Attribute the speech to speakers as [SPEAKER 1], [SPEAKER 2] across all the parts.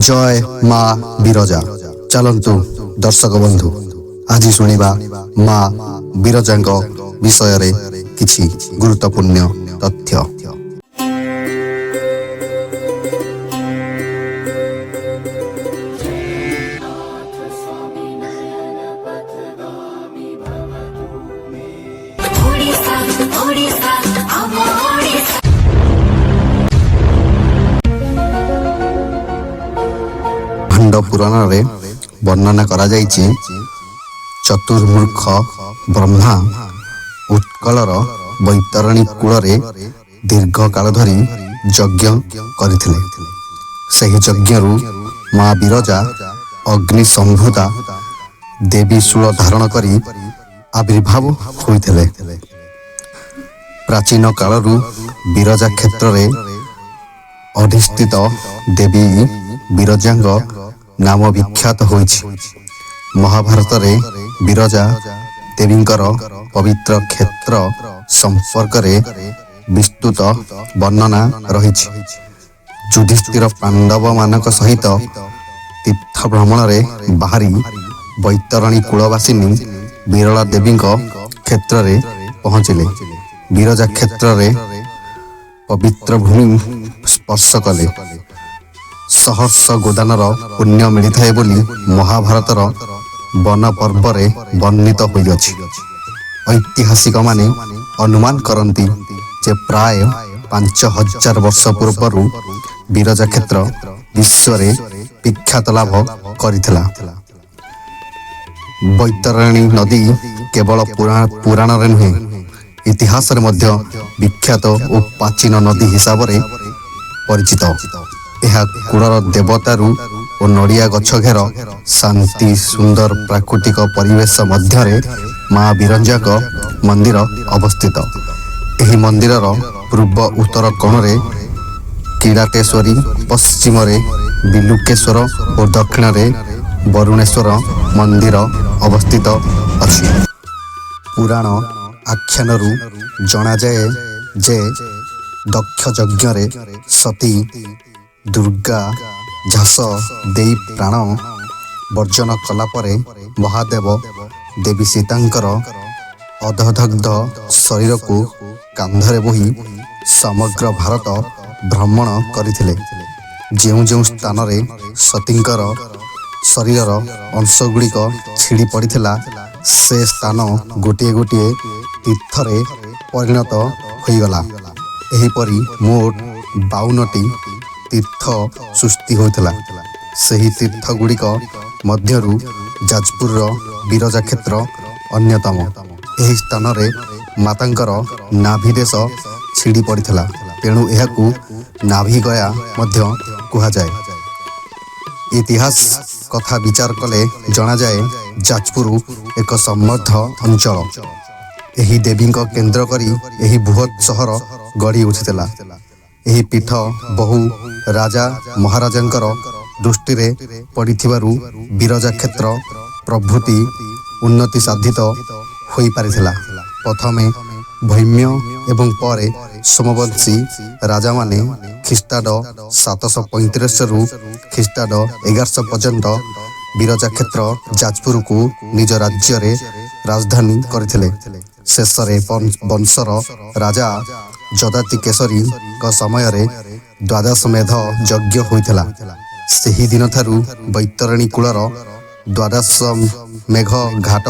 [SPEAKER 1] जय माँ बिरजा। चलंतु दर्शक बंधु आज शुणिबा माँ बिरजांक विषय रे किछि गुरुत्वपूर्ण तथ्य। भांड पुराण रे वर्णना करा जायछि चतुर्मूर्ख ब्रह्मा उत्कलर बैतरणी कूल रे दीर्घ काल धरी यज्ञ करथिले। ସେହି ଯଜ୍ଞରୁ ମା ବିରଜା ଅଗ୍ନି ସମ୍ଭୂତା ଦେବୀ ଶୂଳ ଧାରଣ କରି ଆବିର୍ଭାବ ହୋଇଥିଲେ। ପ୍ରାଚୀନ କାଳରୁ ବିରଜା କ୍ଷେତ୍ରରେ ଅଧିଷ୍ଠିତ ଦେବୀ ବିରଜାଙ୍କ ନାମ ବିଖ୍ୟାତ ହୋଇଛି। ମହାଭାରତରେ ବିରଜା ଦେବୀଙ୍କର ପବିତ୍ର କ୍ଷେତ୍ର ସମ୍ପର୍କରେ ବିସ୍ତୃତ ବର୍ଣ୍ଣନା ରହିଛି। ଯୁଧିଷ୍ଠିର ପାଣ୍ଡବ ମାନଙ୍କ ସହିତ ତୀର୍ଥ ଭ୍ରମଣରେ ବାହାରି ବୈତରଣୀ କୂଳବାସିନୀ ବିରଳା ଦେବୀଙ୍କ କ୍ଷେତ୍ରରେ ପହଞ୍ଚିଲେ। ବିରଜା କ୍ଷେତ୍ରରେ ପବିତ୍ର ଭୂମି ସ୍ପର୍ଶ କଲେ ସହସ୍ର ଗୋଦାନର ପୁଣ୍ୟ ମିଳିଥାଏ ବୋଲି ମହାଭାରତର ବନ ପର୍ବରେ ବର୍ଣ୍ଣିତ ହୋଇଅଛି। ଐତିହାସିକମାନେ ଅନୁମାନ କରନ୍ତି ଯେ ପ୍ରାୟ 5000 ବର୍ଷ ପୂର୍ବରୁ ବିରଜା କ୍ଷେତ୍ର ବିଶ୍ୱରେ ବିଖ୍ୟାତ ଲାଭ କରିଥିଲା। ବୈତରଣୀ ନଦୀ କେବଳ ପୁରାଣରେ ନୁହେଁ, ଇତିହାସରେ ମଧ୍ୟ ବିଖ୍ୟାତ ଓ ପ୍ରାଚୀନ ନଦୀ ହିସାବରେ ପରିଚିତ। ଏହା କୂଳର ଦେବତାରୁ ଓ ନଡ଼ିଆ ଗଛ ଘେର ଶାନ୍ତି ସୁନ୍ଦର ପ୍ରାକୃତିକ ପରିବେଶ ମଧ୍ୟରେ ମା ବିରଜାଙ୍କ ମନ୍ଦିର ଅବସ୍ଥିତ। ଏହି ମନ୍ଦିରର ପୂର୍ବ ଉତ୍ତର କୋଣରେ କିରାଟେଶ୍ୱରୀ, ପଶ୍ଚିମରେ ବିଲୁକେଶ୍ୱର ଓ ଦକ୍ଷିଣରେ ବରୁଣେଶ୍ୱର ମନ୍ଦିର ଅବସ୍ଥିତ ଅଛି। ପୁରାଣ ଆଖ୍ୟାନରୁ ଜଣାଯାଏ ଯେ ଦକ୍ଷ ଯଜ୍ଞରେ ସତୀ ଦୁର୍ଗା ଝାସ ଦେଇ ପ୍ରାଣ ବର୍ଜନ କଲା ପରେ ମହାଦେବ ଦେବୀ ସୀତାଙ୍କର ଅର୍ଦ୍ଧଦଗ୍ଧ ଶରୀରକୁ କାନ୍ଧରେ ବୋହି ସମଗ୍ର ଭାରତ ଭ୍ରମଣ କରିଥିଲେ। ଯେଉଁ ଯେଉଁ ସ୍ଥାନରେ ସତୀଙ୍କର ଶରୀରର ଅଂଶଗୁଡ଼ିକ ଛିଡ଼ି ପଡ଼ିଥିଲା, ସେ ସ୍ଥାନ ଗୋଟିଏ ଗୋଟିଏ ତୀର୍ଥରେ ପରିଣତ ହୋଇଗଲା। ଏହିପରି ମୋଟ 52ଟି ତୀର୍ଥ ସୃଷ୍ଟି ହୋଇଥିଲା। ସେହି ତୀର୍ଥ ଗୁଡ଼ିକ ମଧ୍ୟରୁ ଯାଜପୁରର ବିରଜା କ୍ଷେତ୍ର ଅନ୍ୟତମ। ଏହି ସ୍ଥାନରେ ମାତାଙ୍କର ନାଭି ଦେଶ ଛିଡ଼ି ପଡ଼ିଥିଲା, ତେଣୁ ଏହାକୁ ନାଭିଗୟା ମଧ୍ୟ କୁହାଯାଏ। ଇତିହାସ କଥା ବିଚାର କଲେ ଜଣାଯାଏ ଯାଜପୁର ଏକ ସମୃଦ୍ଧ ଅଞ୍ଚଳ। ଏହି ଦେବୀଙ୍କ କେନ୍ଦ୍ର କରି ଏହି ବୃହତ୍ ସହର ଗଢ଼ି ଉଠିଥିଲା। ଏହି ପୀଠ ବହୁ ରାଜା ମହାରାଜାଙ୍କର ଦୃଷ୍ଟିରେ ପଡ଼ିଥିବାରୁ ବିରଜା କ୍ଷେତ୍ର ପ୍ରଭୃତି ଉନ୍ନତି ସାଧିତ ହୋଇପାରିଥିଲା। ପ୍ରଥମେ ଭୌମ୍ୟ ଏବଂ ପରେ ସୋମବଂଶୀ ରାଜାମାନେ ଖ୍ରୀଷ୍ଟାବ୍ଦ 735ରୁ ଖ୍ରୀଷ୍ଟାବ୍ଦ 1100 ପର୍ଯ୍ୟନ୍ତ ବିରଜା କ୍ଷେତ୍ର ଯାଜପୁରକୁ ନିଜ ରାଜ୍ୟରେ ରାଜଧାନୀ କରିଥିଲେ। ଶେଷରେ ବଂଶର ରାଜା ଯଦାତି କେଶରୀଙ୍କ ସମୟରେ ଦ୍ୱାଦଶମେଧ ଯଜ୍ଞ ହୋଇଥିଲା। ସେହି ଦିନଠାରୁ ବୈତରଣୀ କୂଳର ଦ୍ୱାଦଶମେଧ ଘାଟ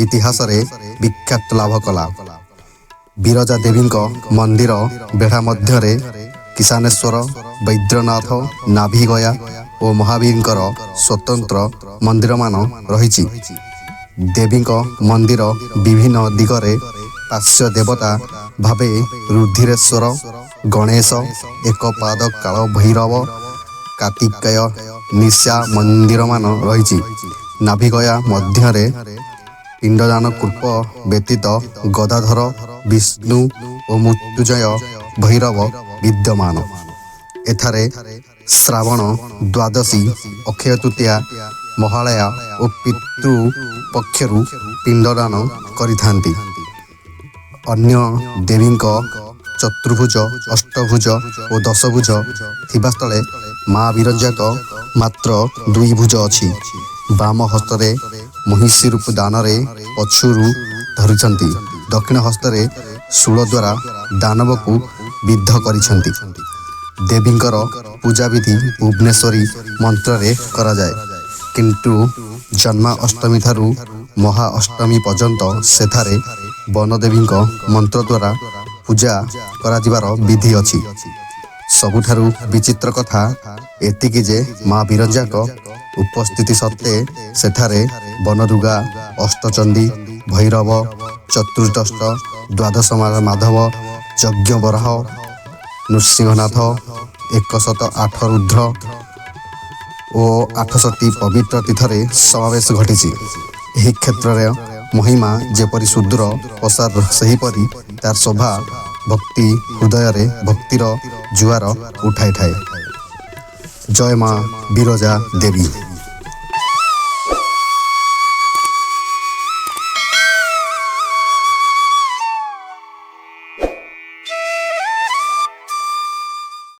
[SPEAKER 1] ଇତିହାସରେ ବିଖ୍ୟାତ ଲାଭ କଲା। ବିରଜା ଦେବୀଙ୍କ ମନ୍ଦିର ବେଢ଼ା ମଧ୍ୟରେ କିଶାନେଶ୍ୱର, ବୈଦ୍ୟନାଥ, ନାଭିଗୟା ଓ ମହାବୀରଙ୍କର ସ୍ୱତନ୍ତ୍ର ମନ୍ଦିରମାନ ରହିଛି। ଦେବୀଙ୍କ ମନ୍ଦିର ବିଭିନ୍ନ ଦିଗରେ ପାର୍ଶ୍ୱ ଦେବତା ଭାବେ ରୁଦ୍ରେଶ୍ୱର, ଗଣେଶ, ଏକପାଦ କାଳ ଭୈରବ, କାର୍ତ୍ତିକେୟ, ନିଶା ମନ୍ଦିରମାନ ରହିଛି। ନାଭିଗୟା ମଧ୍ୟରେ ପିଣ୍ଡଦାନ କୂପ ବ୍ୟତୀତ ଗଦାଧର, ବିଷ୍ଣୁ ଓ ମୃତ୍ୟୁଞ୍ଜୟ ଭୈରବ ବିଦ୍ୟମାନ। ଏଠାରେ ଶ୍ରାବଣ ଦ୍ୱାଦଶୀ, ଅକ୍ଷୟ ତୃତୀୟା, ମହାଳୟା ଓ ପିତୃ ପକ୍ଷରୁ ପିଣ୍ଡଦାନ କରିଥାନ୍ତି। ଅନ୍ୟ ଦେବୀଙ୍କ ଚତୁର୍ଭୁଜ, ଅଷ୍ଟଭୁଜ ଓ ଦଶଭୁଜ ଥିବା ସ୍ଥଳେ ମା ବିରଜାଙ୍କ ମାତ୍ର ଦୁଇ ଭୁଜ ଅଛି। ବାମ ହସ୍ତରେ ମହିଷୀ ରୂପ ଦାନରେ ପଛରୁ ଧରିଛନ୍ତି। ଦକ୍ଷିଣ ହସ୍ତରେ ଶୂଳ ଦ୍ୱାରା ଦାନବକୁ ବିଦ୍ଧ କରିଛନ୍ତି। ଦେବୀଙ୍କର ପୂଜାବିଧି ଭୁବନେଶ୍ୱରୀ ମନ୍ତ୍ରରେ କରାଯାଏ, କିନ୍ତୁ ଜନ୍ମାଷ୍ଟମୀ ଠାରୁ ମହା ଅଷ୍ଟମୀ ପର୍ଯ୍ୟନ୍ତ ସେଠାରେ ବନଦେବୀଙ୍କ ମନ୍ତ୍ର ଦ୍ୱାରା ପୂଜା କରାଯିବାର ବିଧି ଅଛି। ସବୁଠାରୁ ବିଚିତ୍ର କଥା ଏତିକି ଯେ ମା ବିରଜାଙ୍କ ଉପସ୍ଥିତି ସତ୍ତ୍ୱେ ସେଠାରେ ବନଦୁର୍ଗା, ଅଷ୍ଟଚଣ୍ଡୀ, ଭୈରବ, ଚତୁର୍ଦ୍ଦଷ୍ଟ, ଦ୍ୱାଦଶ ମାଧବ, ଯଜ୍ଞବରାହ, ନୃସିଂହନାଥ, 108 ରୁଦ୍ର ଓ 68ଟି ପବିତ୍ର ତୀର୍ଥରେ ସମାବେଶ ଘଟିଛି। ଏହି କ୍ଷେତ୍ରରେ ମହିମା ଯେପରି ସୁଦୂର ପ୍ରସାର, ସେହିପରି ତାର ଶୋଭା ଭକ୍ତି ହୃଦୟରେ ଭକ୍ତିର ଜୁଆର ଉଠାଇଥାଏ। ଜୟ ମା ବିରଜା ଦେବୀ।